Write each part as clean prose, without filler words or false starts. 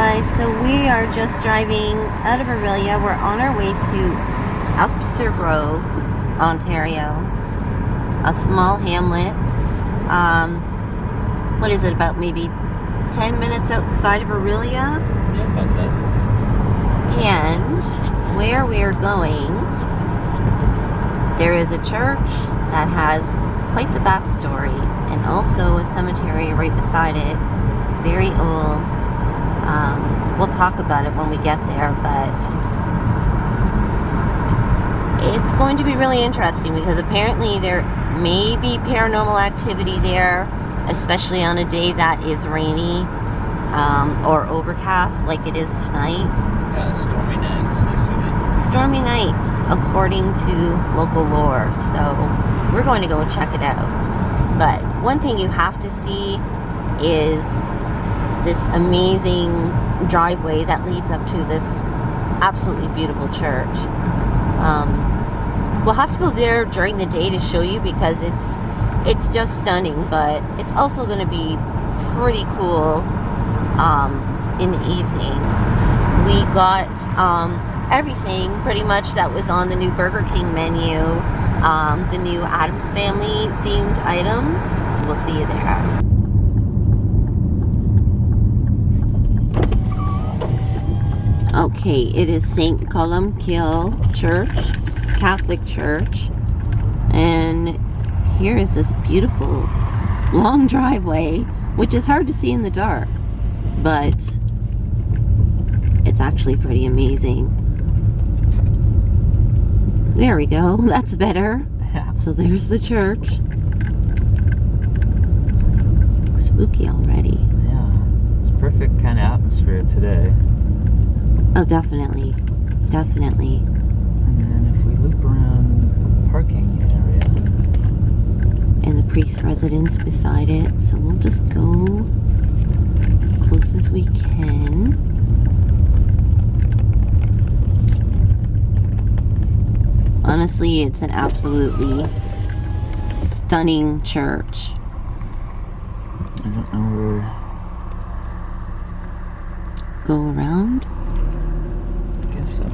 guys, so we are just driving out of Aurelia. We're on our way to Grove, Ontario, a small hamlet. What is it, about maybe 10 minutes outside of Aurelia? Yeah, about that. And where we are going, there is a church that has quite the backstory, and also a cemetery right beside it, very old. We'll talk about it when we get there, but it's going to be really interesting because apparently there may be paranormal activity there, especially on a day that is rainy or overcast like it is tonight. Yeah, stormy nights. Stormy nights, according to local lore. So we're going to go check it out. But one thing you have to see is this amazing driveway that leads up to this absolutely beautiful church. We'll have to go there during the day to show you because it's just stunning, but it's also going to be pretty cool in the evening. We got everything pretty much that was on the new Burger King menu, the new Addams Family themed items. We'll see you there. Okay, it is St Columbkille Church, Catholic Church, and here is this beautiful long driveway, which is hard to see in the dark, but it's actually pretty amazing. There we go, that's better. Yeah. So there's the church. Spooky already. Yeah, it's perfect kind of atmosphere today. Oh, definitely. Definitely. And then if we loop around the parking area. And the priest residence beside it. So we'll just go close as we can. Honestly, it's an absolutely stunning church. I don't know where. Go around. So.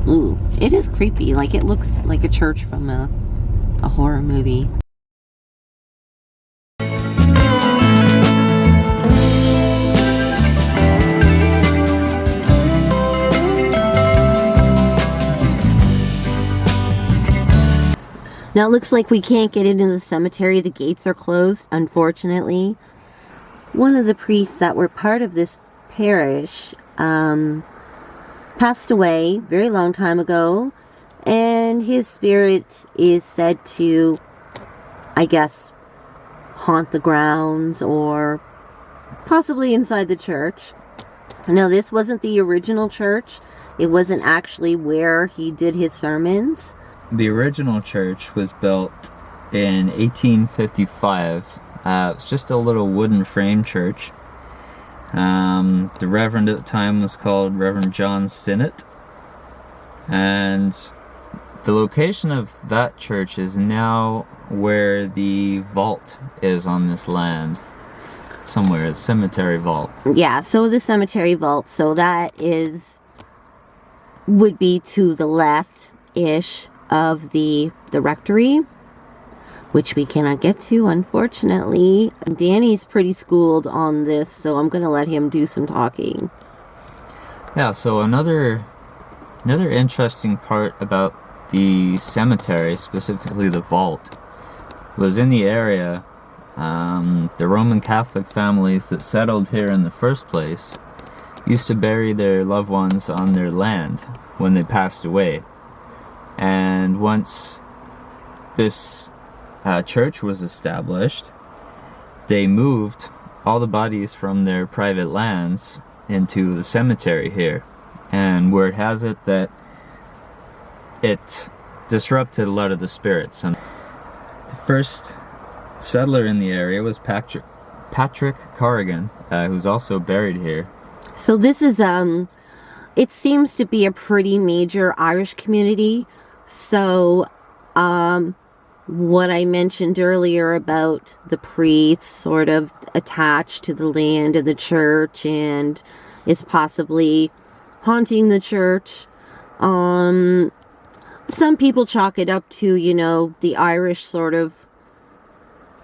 Ooh, it is creepy. Like, it looks like a church from a horror movie. Now it looks like we can't get into the cemetery. The gates are closed, unfortunately. One of the priests that were part of this parish, passed away very long time ago, and his spirit is said to, I guess, haunt the grounds or possibly inside the church. Now, this wasn't the original church. It wasn't actually where he did his sermons. The original church was built in 1855. It's just a little wooden frame church. The reverend at the time was called Reverend John Sinnott, and the location of that church is now where the vault is on this land. Somewhere, a cemetery vault. Yeah, so the cemetery vault, so that would be to the left-ish of the rectory, which we cannot get to, unfortunately. Danny's pretty schooled on this, so I'm going to let him do some talking. Yeah, so another interesting part about the cemetery, specifically the vault, was in the area, the Roman Catholic families that settled here in the first place used to bury their loved ones on their land when they passed away. And once this church was established, they moved all the bodies from their private lands into the cemetery here. And word has it that it disrupted a lot of the spirits. And the first settler in the area was Patrick Corrigan, who's also buried here. So this is, it seems to be a pretty major Irish community. So, what I mentioned earlier about the priests sort of attached to the land of the church, and is possibly haunting the church. Some people chalk it up to, you know, the Irish sort of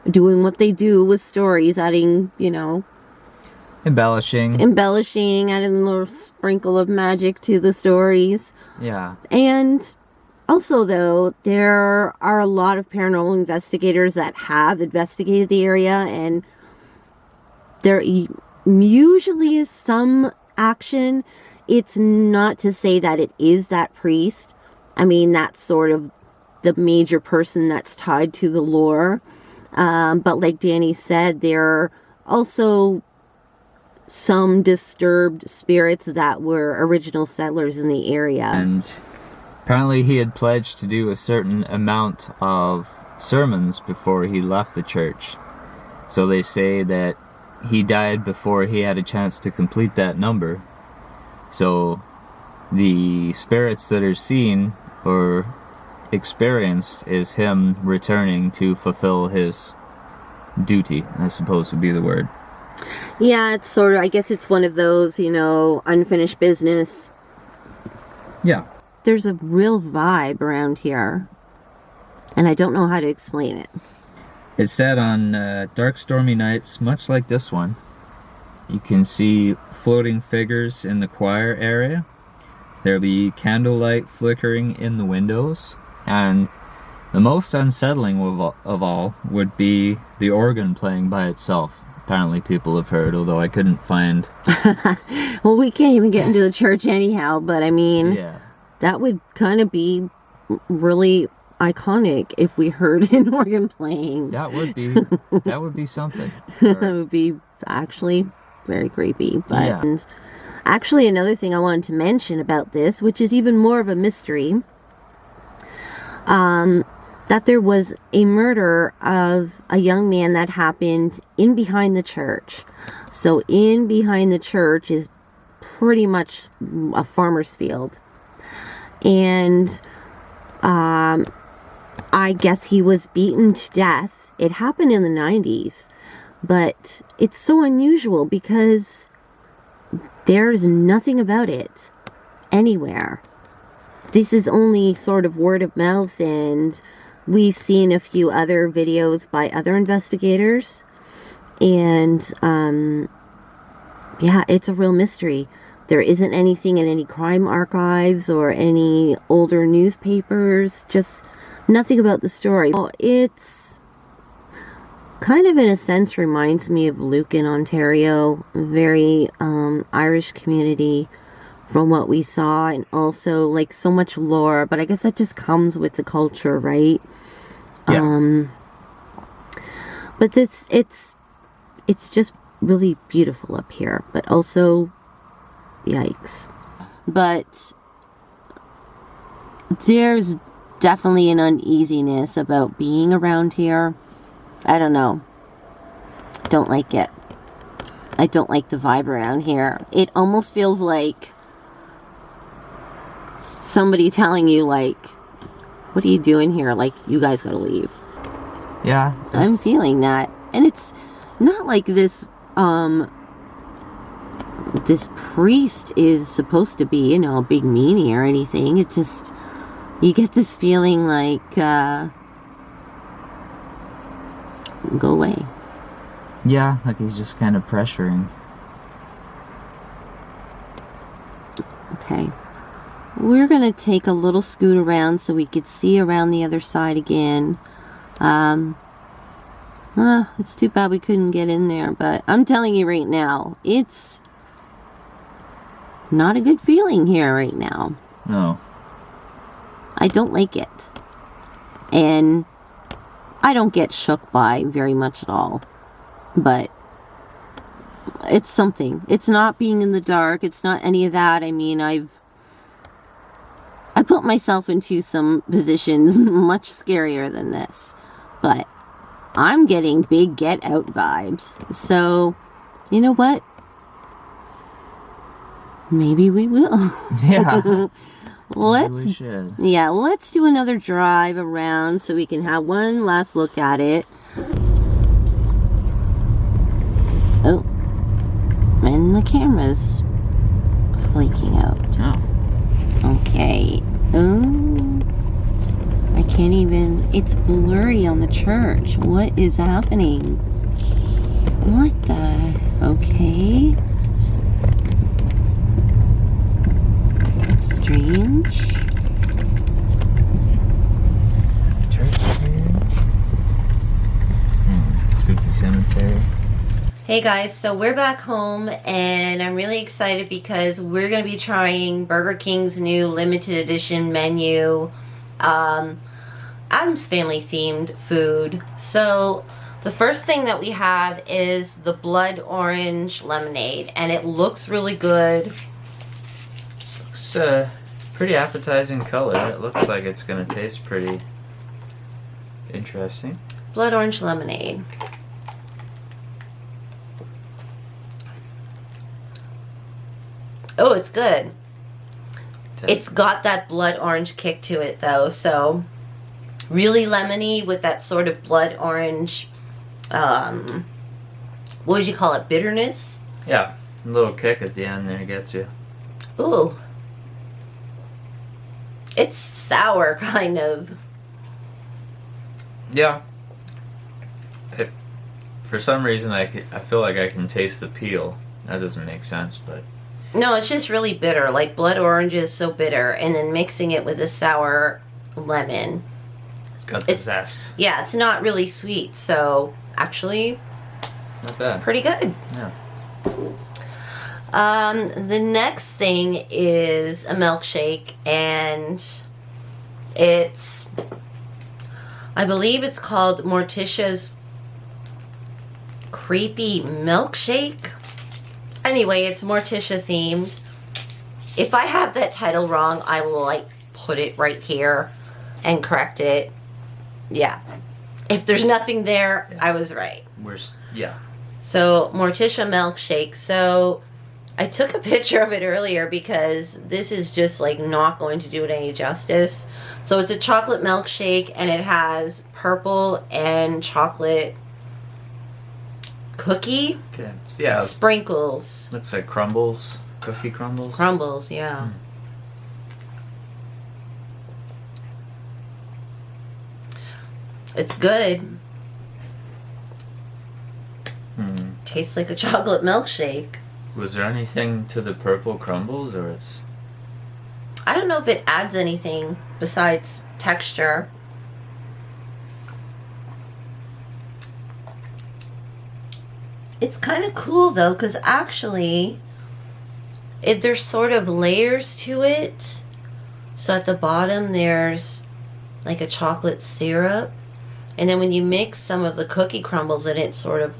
doing what they do with stories, adding, you know, embellishing, adding a little sprinkle of magic to the stories. Yeah. And also, though, there are a lot of paranormal investigators that have investigated the area, and there usually is some action. It's not to say that it is that priest. I mean, that's sort of the major person that's tied to the lore. But like Danny said, there are also some disturbed spirits that were original settlers in the area. And apparently he had pledged to do a certain amount of sermons before he left the church. So they say that he died before he had a chance to complete that number. So the spirits that are seen or experienced is him returning to fulfill his duty, I suppose would be the word. Yeah, it's sort of, I guess it's one of those, you know, unfinished business. Yeah. There's a real vibe around here, and I don't know how to explain it. It's said on dark, stormy nights, much like this one, you can see floating figures in the choir area. There'll be candlelight flickering in the windows, and the most unsettling of all would be the organ playing by itself. Apparently people have heard, although I couldn't find... Well, we can't even get into the church anyhow, but I mean, yeah, that would kind of be really iconic if we heard an organ playing. that would be something. That would be actually very creepy. But Yeah. And actually, another thing I wanted to mention about this, which is even more of a mystery, that there was a murder of a young man that happened in behind the church. So in behind the church is pretty much a farmer's field. And I guess he was beaten to death. It happened in the 90s. But it's so unusual because there's nothing about it anywhere. This is only sort of word of mouth, and we've seen a few other videos by other investigators. And, yeah, it's a real mystery. There isn't anything in any crime archives or any older newspapers, just nothing about the story. Well, it's kind of, in a sense, reminds me of Lucan, Ontario. Very Irish community from what we saw, and also like so much lore, but I guess that just comes with the culture, right? Yeah. But it's just really beautiful up here, but also yikes. But there's definitely an uneasiness about being around here. I don't know. Don't like it. I don't like the vibe around here. It almost feels like somebody telling you, like, what are you doing here? Like, you guys gotta leave. Yeah. I'm feeling that. And it's not like this, this priest is supposed to be, you know, a big meanie or anything. It's just, you get this feeling like, go away. Yeah, like he's just kind of pressuring. Okay. We're going to take a little scoot around so we could see around the other side again. It's too bad we couldn't get in there, but I'm telling you right now, it's not a good feeling here right now. No. I don't like it. And I don't get shook by very much at all. But it's something. It's not being in the dark. It's not any of that. I mean, I put myself into some positions much scarier than this. But I'm getting big get out vibes. So, you know what? Maybe we will. Yeah. Let's do another drive around so we can have one last look at it. Oh, and the camera's flaking out. Oh. Okay. I can't even... It's blurry on the church. What is happening? What the... Okay. Strange. Church here. Spooky cemetery. Hey guys, so we're back home and I'm really excited because we're going to be trying Burger King's new limited edition menu, Addams Family themed food. So the first thing that we have is the blood orange lemonade and it looks really good. Looks pretty appetizing color. It looks like it's going to taste pretty interesting. Blood orange lemonade. Oh, it's good. It's got that blood orange kick to it though, so really lemony with that sort of blood orange, what would you call it, bitterness? Yeah, a little kick at the end there gets you. Ooh. It's sour, kind of. Yeah. For some reason, I feel like I can taste the peel. That doesn't make sense, but... No, it's just really bitter. Like, blood orange is so bitter, and then mixing it with a sour lemon. It's got the zest. Yeah, it's not really sweet, so actually... Not bad. Pretty good. Yeah. The next thing is a milkshake, and it's... I believe it's called Morticia's Creepy Milkshake. Anyway, it's Morticia themed. If I have that title wrong, I will like put it right here and correct it. Yeah. If there's nothing there, yeah. I was right. Yeah. So, Morticia milkshake. So, I took a picture of it earlier because this is just like not going to do it any justice. So, it's a chocolate milkshake and it has purple and chocolate cookie sprinkles. Looks like crumbles. Cookie crumbles. Crumbles, yeah. It's good. Tastes like a chocolate milkshake. Was there anything to the purple crumbles, or it's... I don't know if it adds anything besides texture. It's kind of cool though, because actually there's sort of layers to it. So at the bottom there's like a chocolate syrup, and then when you mix some of the cookie crumbles in, it sort of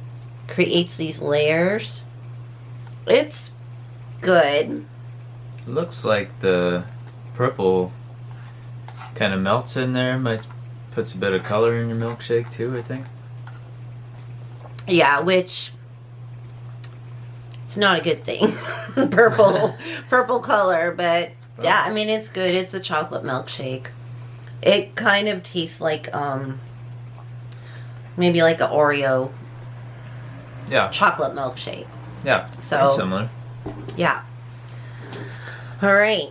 creates these layers. It's good. Looks like the purple kind of melts in there. Might puts a bit of color in your milkshake too, I think. Yeah, which... it's not a good thing. purple color, but yeah, I mean, it's good. It's a chocolate milkshake. It kind of tastes like maybe like an Oreo chocolate milkshake. Yeah, so similar. Yeah. All right.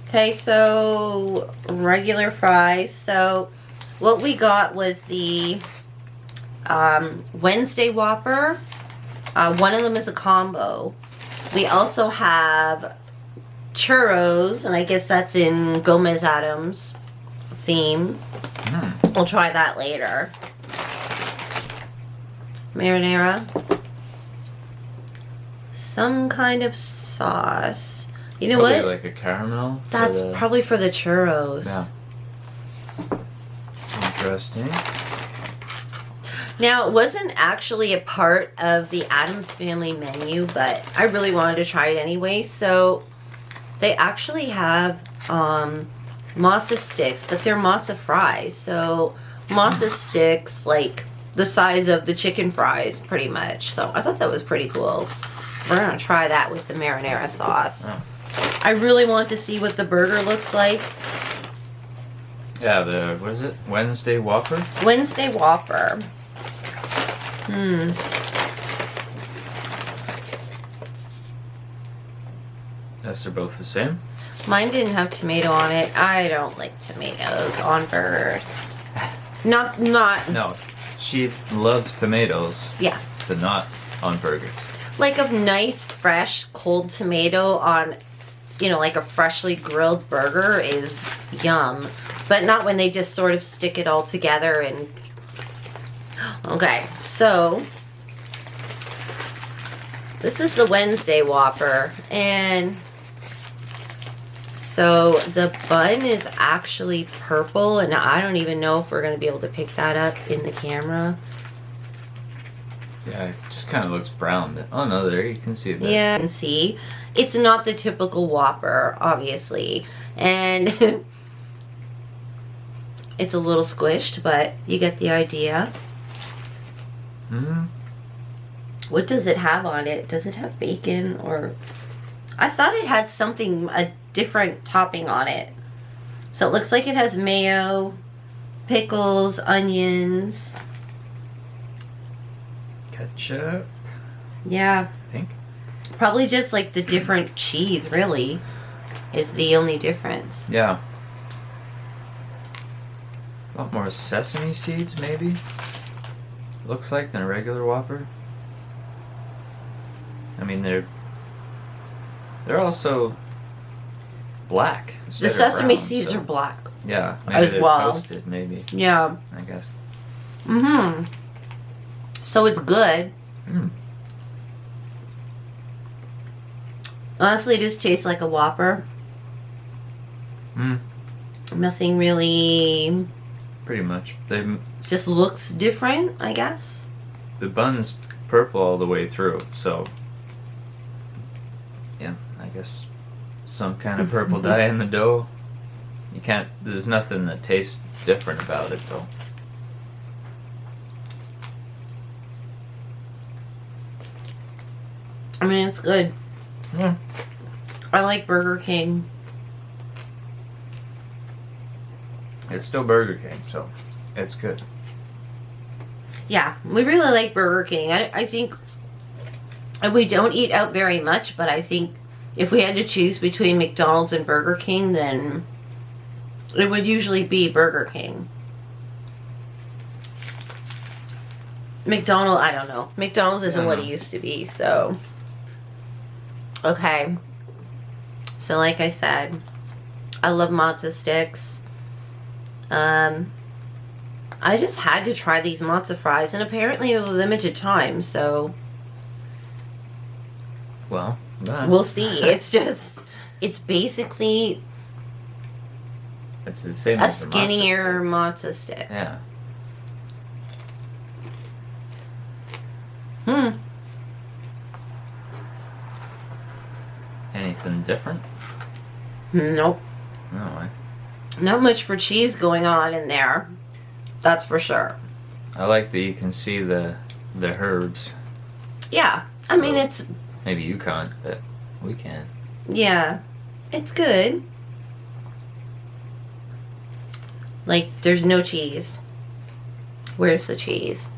Okay, so regular fries. So what we got was the Wednesday Whopper. One of them is a combo. We also have churros, and I guess that's in BKs Addams theme. We'll try that later. Marinara. Some kind of sauce. You know probably what? Like a caramel? That's probably for the churros. Yeah. Interesting. Now, it wasn't actually a part of the Addams Family menu, but I really wanted to try it anyway. So, they actually have matzo sticks, but they're matzo fries. So, matzo sticks, like the size of the chicken fries, pretty much. So, I thought that was pretty cool. So, we're going to try that with the marinara sauce. Oh. I really want to see what the burger looks like. Yeah, what is it? Wednesday Whopper? Wednesday Whopper. Yes, they're both the same. Mine didn't have tomato on it. I don't like tomatoes on burgers. Not. No, she loves tomatoes, Yeah. but not on burgers. Like a nice, fresh, cold tomato on, like a freshly grilled burger is yum. But not when they just sort of stick it all together and... Okay, so... This is the Wednesday Whopper, and... So the bun is actually purple, and I don't even know if we're going to be able to pick that up in the camera. Yeah, it just kind of looks brown. Oh no, there you can see it. Yeah, you can see. It's not the typical Whopper, obviously. And it's a little squished, but you get the idea. Hmm. What does it have on it? Does it have bacon or... I thought it had something, a different topping on it. So it looks like it has mayo, pickles, onions. Ketchup, Yeah. I think. Probably just like the different cheese, really, is the only difference. Yeah. A lot more sesame seeds, maybe. Looks like than a regular Whopper. I mean, they're also black. The sesame seeds are black. Yeah, maybe as they're well. toasted. Maybe, Yeah. I guess. Mm-hmm. So it's good. Mm. Honestly, it just tastes like a Whopper. Mm. Nothing really... Pretty much. Just looks different, I guess. The bun's purple all the way through, so yeah, I guess some kind of purple dye in the dough. You can't. There's nothing that tastes different about it, though. I mean, it's good. Yeah. I like Burger King. It's still Burger King, so it's good. Yeah, we really like Burger King. I think we don't eat out very much, but I think if we had to choose between McDonald's and Burger King, then it would usually be Burger King. McDonald's, I don't know. McDonald's isn't what it used to be, so... Okay. So like I said, I love matzo sticks. I just had to try these matzo fries, and apparently it was a limited time, so... Well, we'll see. It's basically it's the same a as the matzo skinnier sticks. matzo stick. Yeah. Anything different? Nope. No way. Not much for cheese going on in there. That's for sure. I like that you can see the herbs. Yeah. I mean, Well, it's... Maybe you can't, but we can. Yeah. It's good. Like, there's no cheese. Where's the cheese?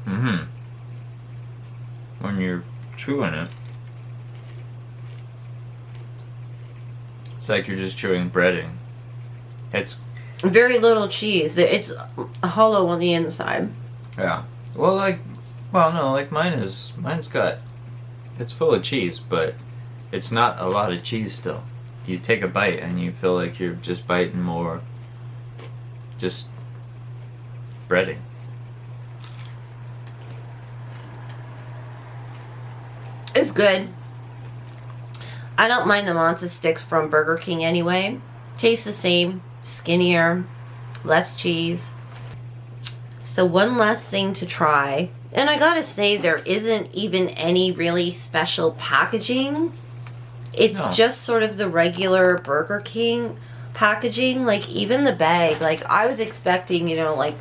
Mm-hmm. When you're chewing it, it's like you're just chewing breading. It's Very little cheese. It's hollow on the inside. yeah. Like mine's got, it's full of cheese, but it's not a lot of cheese still. You take a bite and you feel like you're just biting more, just breading. It's good. I don't mind the matzo sticks from Burger King anyway. Tastes the same, skinnier, less cheese. So one last thing to try. And I gotta say, there isn't even any really special packaging. It's No. just sort of the regular Burger King packaging. Like, even the bag. Like, I was expecting, like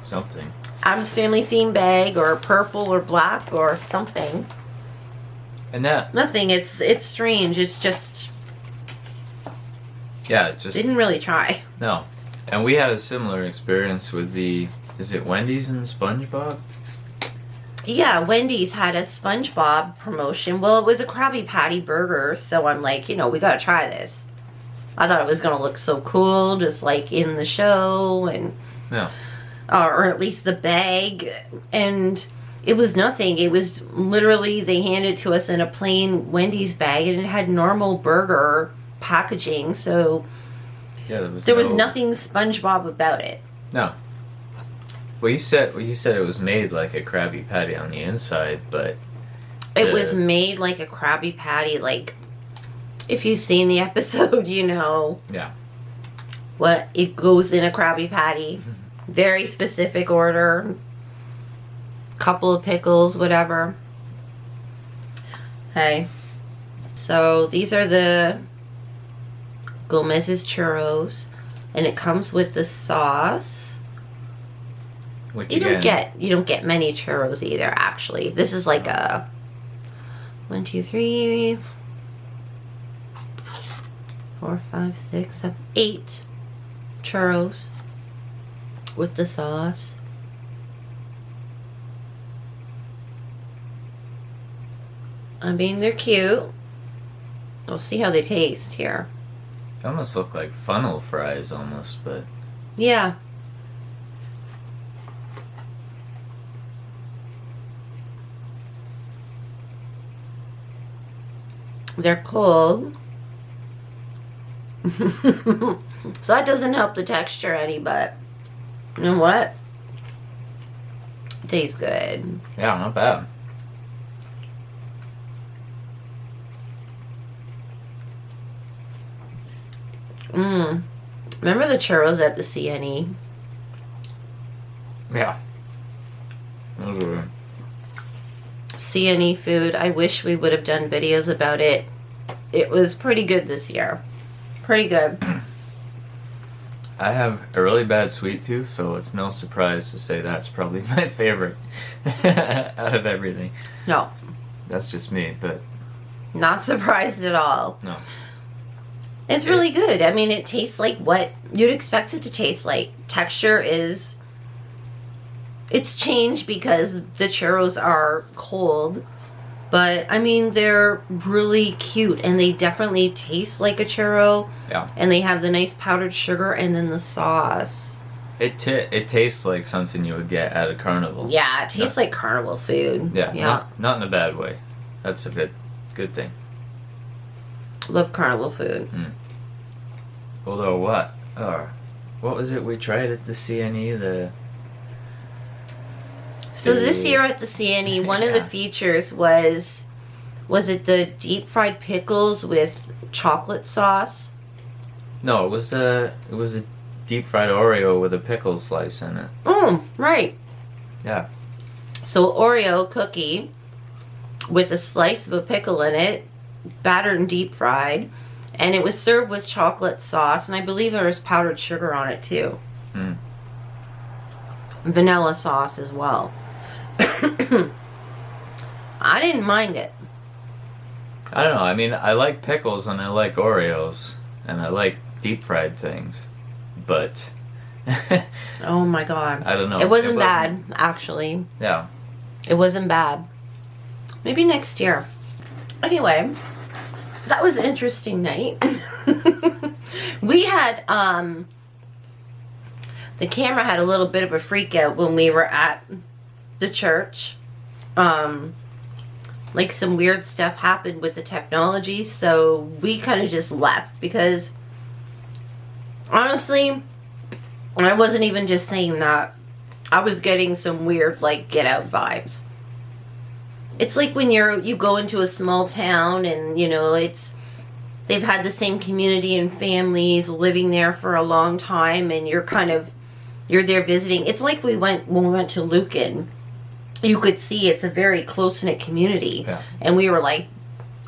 Something. Addams Family theme bag or purple or black or something. And that, Nothing. It's strange. It's just... yeah, it just Didn't really try. no. And we had a similar experience with is it Wendy's and SpongeBob? Yeah, Wendy's had a SpongeBob promotion. Well, it was a Krabby Patty burger, so I'm like, we gotta try this. I thought it was gonna look so cool, just like in the show, and Yeah. or at least the bag. And it was nothing. It was literally, they handed it to us in a plain Wendy's bag, and it had normal burger packaging. So Yeah, there was nothing SpongeBob about it. No. Well, you said it was made like a Krabby Patty on the inside, but it was made like a Krabby Patty. Like, if you've seen the episode, yeah, what it goes in a Krabby Patty. Very specific order. Couple of pickles, whatever. Hey, so these are the Gomez's churros, and it comes with the sauce. Which You don't get many churros either. Actually, this is like a 1, 2, 3, 4, 5, 6, 7, 8 churros with the sauce. I mean, they're cute. We'll see how they taste here. They almost look like funnel fries, almost, but Yeah. They're cold. So that doesn't help the texture any, but you know what? It tastes good. yeah, not bad. Remember the churros at the CNE? Yeah, those were. CNE food. I wish we would have done videos about it. It was pretty good this year. Pretty good. I have a really bad sweet tooth, so it's no surprise to say that's probably my favorite out of everything. No, That's just me, but not surprised at all. no. It's really good. I mean, it tastes like what you'd expect it to taste like. Texture is... It's changed because the churros are cold. But, I mean, they're really cute. And they definitely taste like a churro. Yeah. And they have the nice powdered sugar and then the sauce. It tastes like something you would get at a carnival. Yeah, it tastes like carnival food. Yeah. Not in a bad way. That's a good thing. Love carnival food. Although what was it we tried at the CNE? So this year at the CNE, one of the features was it the deep fried pickles with chocolate sauce? No, it was a deep fried Oreo with a pickle slice in it. Right. Yeah. So Oreo cookie with a slice of a pickle in it, battered and deep fried, and it was served with chocolate sauce, and I believe there was powdered sugar on it too. Vanilla sauce as well. I didn't mind it. I don't know. I mean, I like pickles and I like Oreos and I like deep fried things, but Oh my god. I don't know. It wasn't bad, actually. Yeah. It wasn't bad. Maybe next year. Anyway, that was an interesting night. We had, the camera had a little bit of a freak out when we were at the church. Like some weird stuff happened with the technology, so we kind of just left because honestly, I wasn't even just saying that. I was getting some weird, like, Get Out vibes. It's like when you go into a small town and, they've had the same community and families living there for a long time, and you're there visiting. It's like when we went to Lucan. You could see it's a very close-knit community. Yeah. And we were like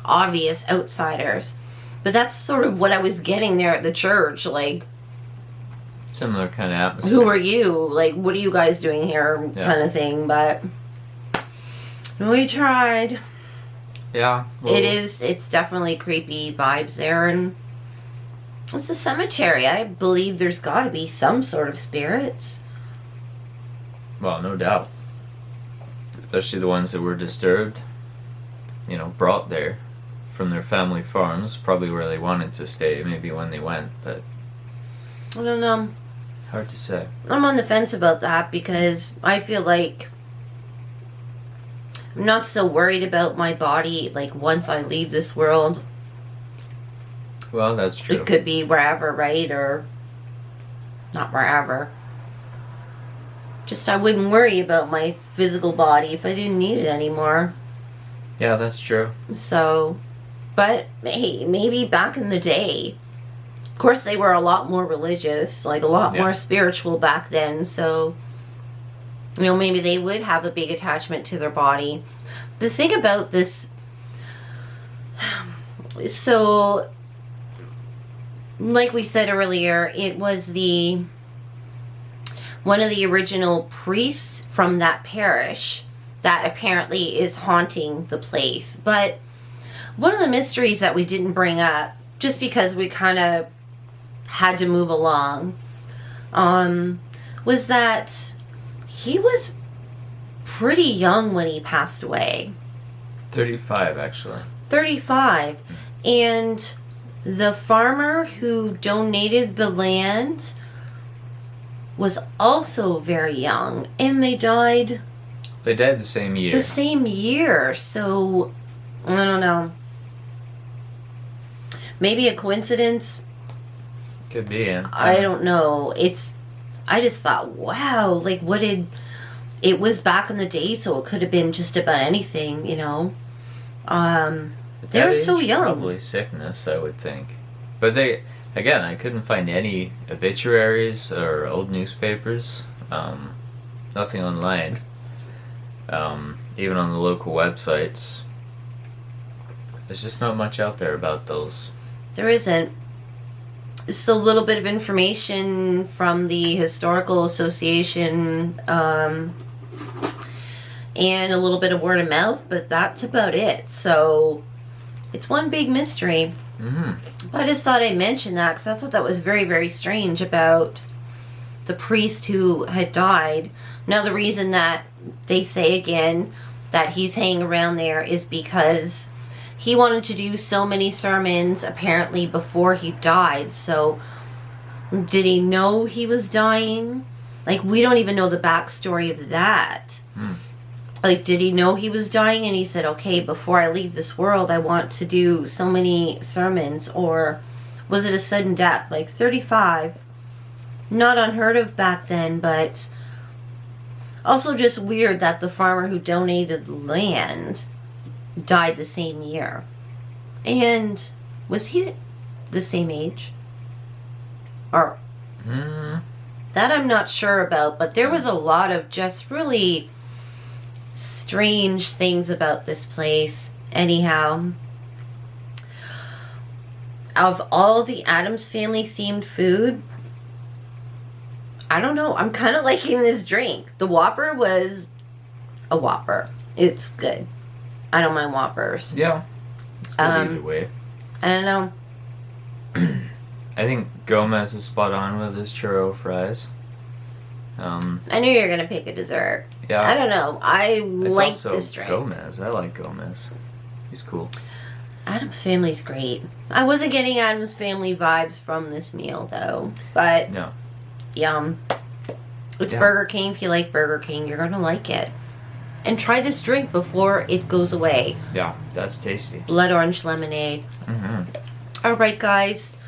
obvious outsiders. But that's sort of what I was getting there at the church. Like, Similar kind of atmosphere. who are you? Like, what are you guys doing here? Yeah. Kind of thing. But we tried. Yeah. Well, It's definitely creepy vibes there. And it's a cemetery. I believe there's got to be some sort of spirits. Well, no doubt. especially the ones that were disturbed, you know, brought there from their family farms, probably where they wanted to stay, maybe when they went, but I don't know. hard to say. I'm on the fence about that because I feel like I'm not so worried about my body, like, once I leave this world. Well, that's true. It could be wherever, right? Or not wherever. Just I wouldn't worry about my physical body if I didn't need it anymore. Yeah, that's true. So, but hey, maybe back in the day, of course they were a lot more religious, like a lot more spiritual back then. So, you know, maybe they would have a big attachment to their body. The thing about this, so, like we said earlier, it was one of the original priests from that parish that apparently is haunting the place. But one of the mysteries that we didn't bring up, just because we kind of had to move along, was that he was pretty young when he passed away. 35, actually. 35. And the farmer who donated the land was also very young. And they died... They died the same year. The same year. So, I don't know. Maybe a coincidence? Could be, yeah. I don't know. I just thought, wow, like, it was back in the day, so it could have been just about anything, you know. They were so young. Probably sickness, I would think. But again, I couldn't find any obituaries or old newspapers. Nothing online. Even on the local websites. There's just not much out there about those. There isn't. Just a little bit of information from the Historical Association, and a little bit of word of mouth, but that's about it. So it's one big mystery. Mm-hmm. But I just thought I'd mention that because I thought that was very, very strange about the priest who had died. Now, the reason that they say again that he's hanging around there is because he wanted to do so many sermons apparently before he died. So did he know he was dying? Like, we don't even know the backstory of that. Like, did he know he was dying and he said, okay, before I leave this world, I want to do so many sermons? Or was it a sudden death? Like, 35, not unheard of back then, but also just weird that the farmer who donated the land died the same year. And was he the same age? Or that I'm not sure about, but there was a lot of just really strange things about this place. Anyhow, of all the Addams Family themed food, I don't know, I'm kind of liking this drink. The Whopper was a Whopper. It's good. I don't mind Whoppers. Yeah. It's good either way. I don't know. I think Gomez is spot on with his churro fries. I knew you were going to pick a dessert. Yeah. I don't know. I like also this drink. Gomez. I like Gomez. He's cool. Addams Family's great. I wasn't getting Addams Family vibes from this meal, though. But, No. yum. It's Yeah. Burger King. If you like Burger King, you're going to like it. And try this drink before it goes away. Yeah, that's tasty. Blood orange lemonade. Mm-hmm. All right, guys.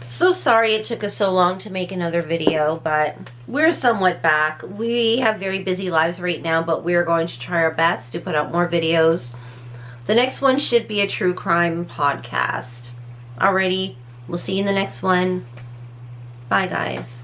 So sorry it took us so long to make another video, but we're somewhat back. We have very busy lives right now, but we're going to try our best to put out more videos. The next one should be a true crime podcast. Alrighty, we'll see you in the next one. Bye, guys.